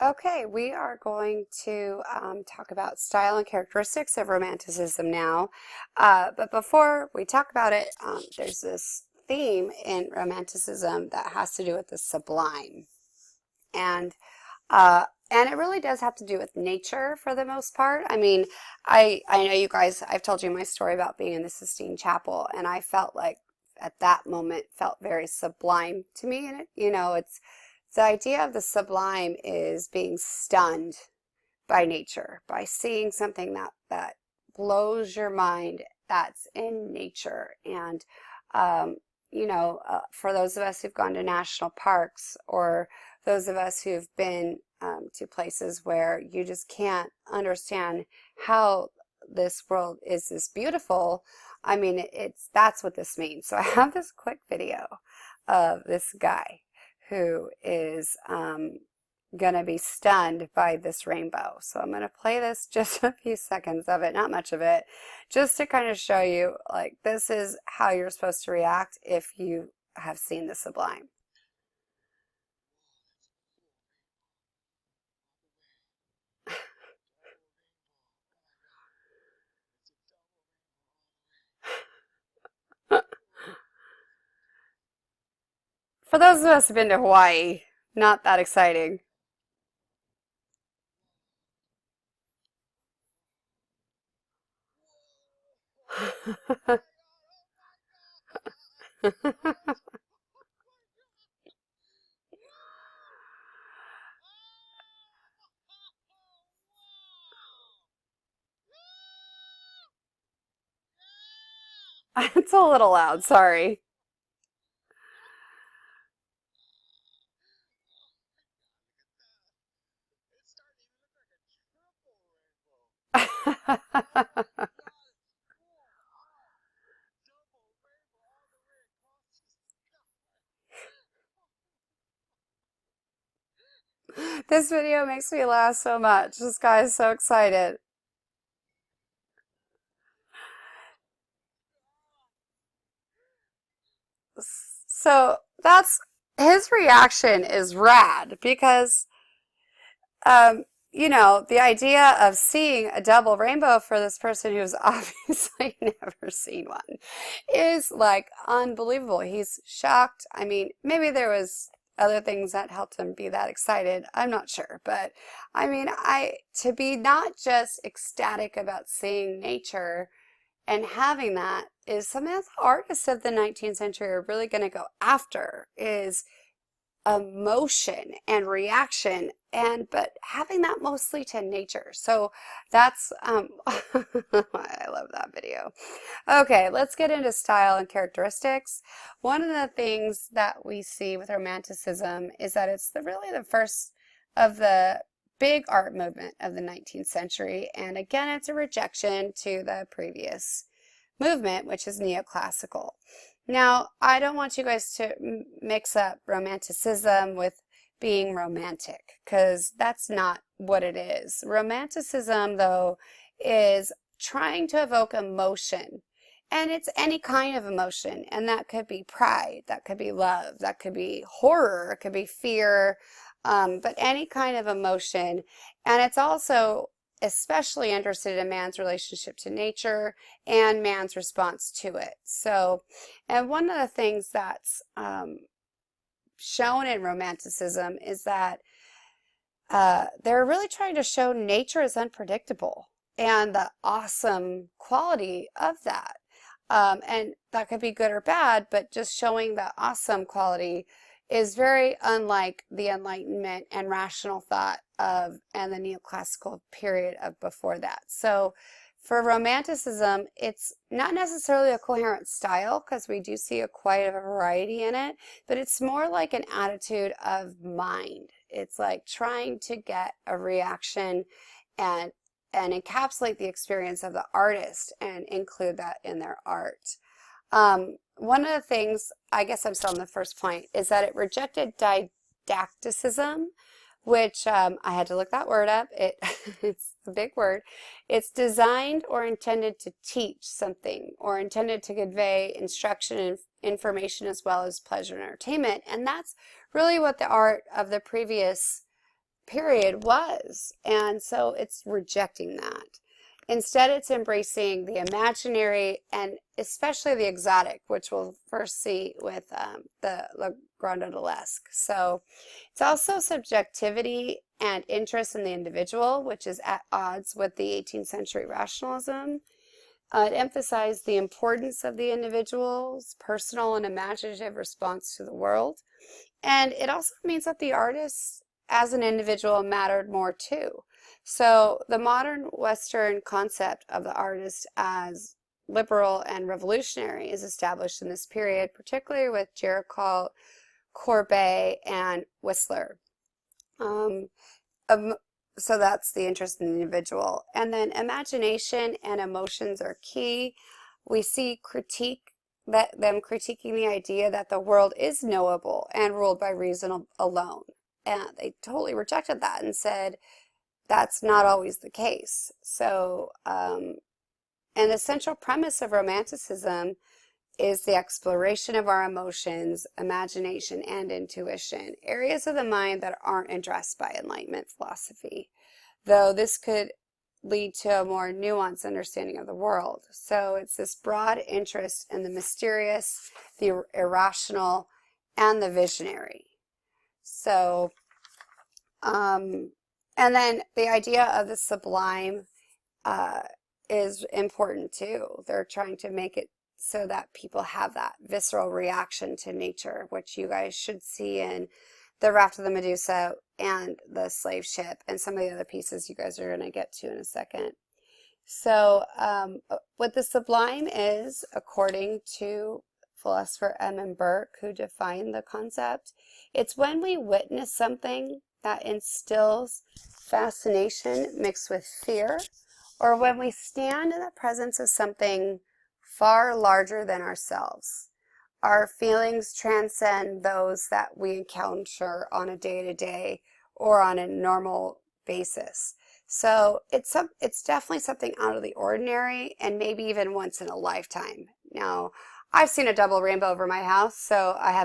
Okay, we are going to talk about style and characteristics of Romanticism now. But before we talk about it, there's this theme in Romanticism that has to do with the sublime. And and it really does have to do with nature for the most part. I mean, I know you guys, I've told you my story about being in the Sistine Chapel, and I felt like at that moment felt very sublime to me. And it's the idea of the sublime is being stunned by nature, by seeing something that blows your mind that's in nature. And for those of us who've gone to national parks, or those of us who've been to places where you just can't understand how this world is this beautiful. I mean, that's what this means. So I have this quick video of this guy who is going to be stunned by this rainbow. So I'm going to play this, just a few seconds of it, not much of it, just to kind of show you, like, this is how you're supposed to react if you have seen the sublime. For those of us who've been to Hawaii, not that exciting. It's a little loud, sorry. This video makes me laugh so much. This guy is so excited. So that's his reaction is rad because the idea of seeing a double rainbow for this person who's obviously never seen one is like unbelievable. He's shocked. I mean, maybe there was other things that helped him be that excited. I'm not sure, but I mean, I to be not just ecstatic about seeing nature and having that is something that the artists of the 19th century are really going to go after is emotion and reaction, and but having that mostly to nature. So that's I love that video. Okay, let's get into style and characteristics. One of the things that we see with Romanticism is that it's really the first of the big art movement of the 19th century, and again, it's a rejection to the previous movement, which is neoclassical. Now, I don't want you guys to mix up romanticism with being romantic, because that's not what it is. Romanticism, though, is trying to evoke emotion, and it's any kind of emotion, and that could be pride, that could be love, that could be horror, it could be fear, but any kind of emotion. And it's also especially interested in man's relationship to nature and man's response to it. So, and one of the things that's shown in Romanticism is that they're really trying to show nature is unpredictable and the awesome quality of that. And that could be good or bad, but just showing the awesome quality is very unlike the Enlightenment and rational thought of and the neoclassical period of before that. So for Romanticism, it's not necessarily a coherent style because we do see quite a variety in it, but it's more like an attitude of mind. It's like trying to get a reaction and encapsulate the experience of the artist and include that in their art. One of the things, I guess I'm still on the first point, is that it rejected didacticism, which I had to look that word up. It's a big word. It's designed or intended to teach something or intended to convey instruction and information as well as pleasure and entertainment. And that's really what the art of the previous period was. And so it's rejecting that. Instead, it's embracing the imaginary and especially the exotic, which we'll first see with the Le Grand Odalisque. So it's also subjectivity and interest in the individual, which is at odds with the 18th century rationalism. It emphasized the importance of the individual's personal and imaginative response to the world. And it also means that the artist as an individual mattered more too. So the modern Western concept of the artist as liberal and revolutionary is established in this period, particularly with Géricault, Courbet, and Whistler. Um, so that's the interest in the individual. And then imagination and emotions are key. We see them critiquing the idea that the world is knowable and ruled by reason alone. And they totally rejected that and said that's not always the case. So, an essential premise of Romanticism is the exploration of our emotions, imagination, and intuition, areas of the mind that aren't addressed by Enlightenment philosophy, though this could lead to a more nuanced understanding of the world. So it's this broad interest in the mysterious, the irrational, and the visionary. So, and then the idea of the sublime is important too. They're trying to make it so that people have that visceral reaction to nature, which you guys should see in The Raft of the Medusa and The Slave Ship and some of the other pieces you guys are going to get to in a second. So what the sublime is, according to philosopher Edmund Burke, who defined the concept, it's when we witness something that instills fascination mixed with fear, or when we stand in the presence of something far larger than ourselves. Our feelings transcend those that we encounter on a day-to-day or on a normal basis. So it's definitely something out of the ordinary and maybe even once in a lifetime. Now, I've seen a double rainbow over my house, so I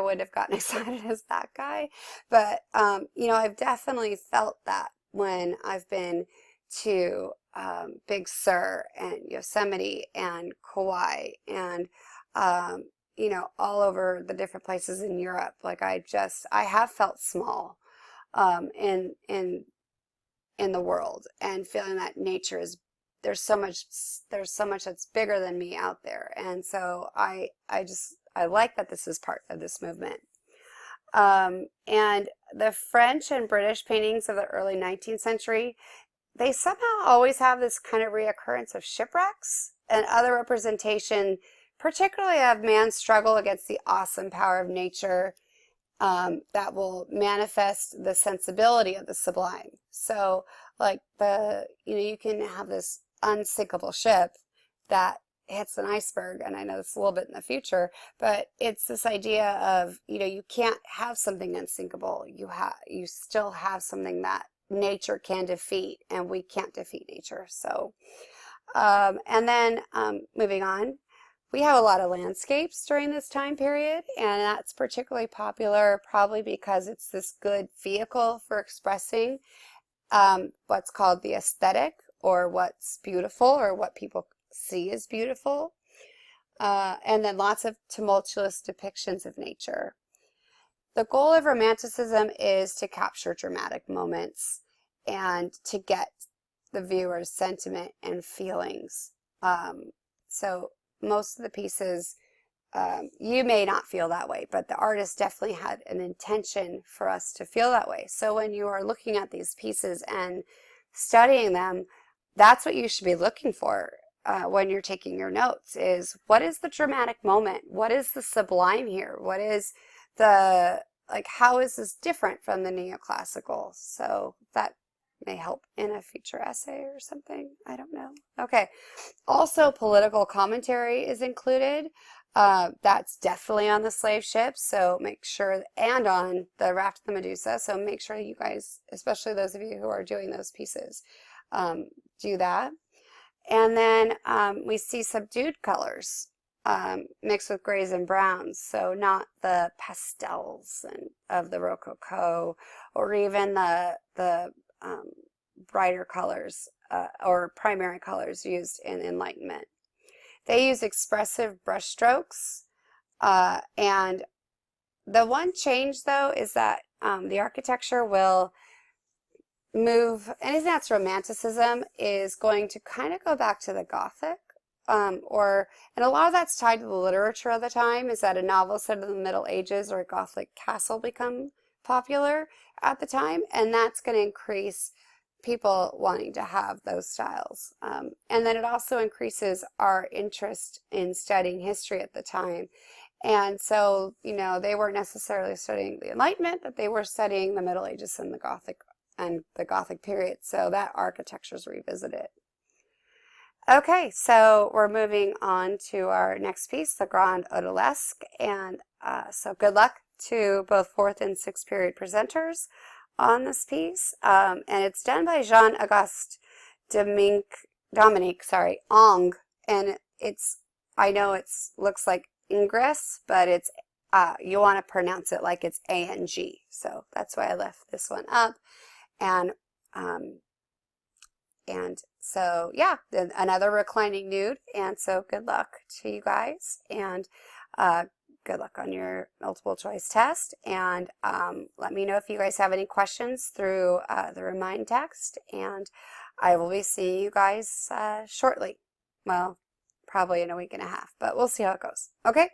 wouldn't have gotten excited as that guy. But, I've definitely felt that when I've been to Big Sur and Yosemite and Kauai and all over the different places in Europe. Like I have felt small in the world, and feeling that nature is there's so much that's bigger than me out there. And so I like that this is part of this movement. And the French and British paintings of the early 19th century, they somehow always have this kind of reoccurrence of shipwrecks and other representation, particularly of man's struggle against the awesome power of nature that will manifest the sensibility of the sublime. So like you can have this unsinkable ship that hits an iceberg, and I know it's a little bit in the future, but it's this idea of, you can't have something unsinkable. You still have something that nature can defeat, and we can't defeat nature. So, and then moving on, we have a lot of landscapes during this time period, and that's particularly popular probably because it's this good vehicle for expressing what's called the aesthetic, or what's beautiful, or what people see as beautiful. And then lots of tumultuous depictions of nature. The goal of Romanticism is to capture dramatic moments and to get the viewer's sentiment and feelings. So most of the pieces, you may not feel that way, but the artist definitely had an intention for us to feel that way. So when you are looking at these pieces and studying them, that's what you should be looking for when you're taking your notes, is what is the dramatic moment? What is the sublime here? What is how is this different from the neoclassical? So that may help in a future essay or something. I don't know. Okay. Also, political commentary is included. That's definitely on the slave ship. So make sure, and on the Raft of the Medusa. So make sure you guys, especially those of you who are doing those pieces, do that. And then we see subdued colors. mixed with grays and browns, so not the pastels of the Rococo, or even the brighter colors or primary colors used in Enlightenment. They use expressive brushstrokes, and the one change though is that the architecture will move, anything that's Romanticism is going to kind of go back to the Gothic. And a lot of that's tied to the literature of the time, is that a novel set in the Middle Ages or a Gothic castle become popular at the time, and that's going to increase people wanting to have those styles. And then it also increases our interest in studying history at the time. And so, you know, they weren't necessarily studying the Enlightenment, but they were studying the Middle Ages and the Gothic period. So that architecture is revisited. Okay, so we're moving on to our next piece, the Grand Odalisque, and so good luck to both 4th and 6th period presenters on this piece, and it's done by Jean-Auguste Dominique, Ong, and I know it's looks like Ingress, but it's you want to pronounce it like it's A-N-G, so that's why I left this one up, and so, yeah, another reclining nude. And so good luck to you guys. And good luck on your multiple choice test. And let me know if you guys have any questions through the remind text. And I will be seeing you guys shortly. Well, probably in a week and a half, but we'll see how it goes. Okay?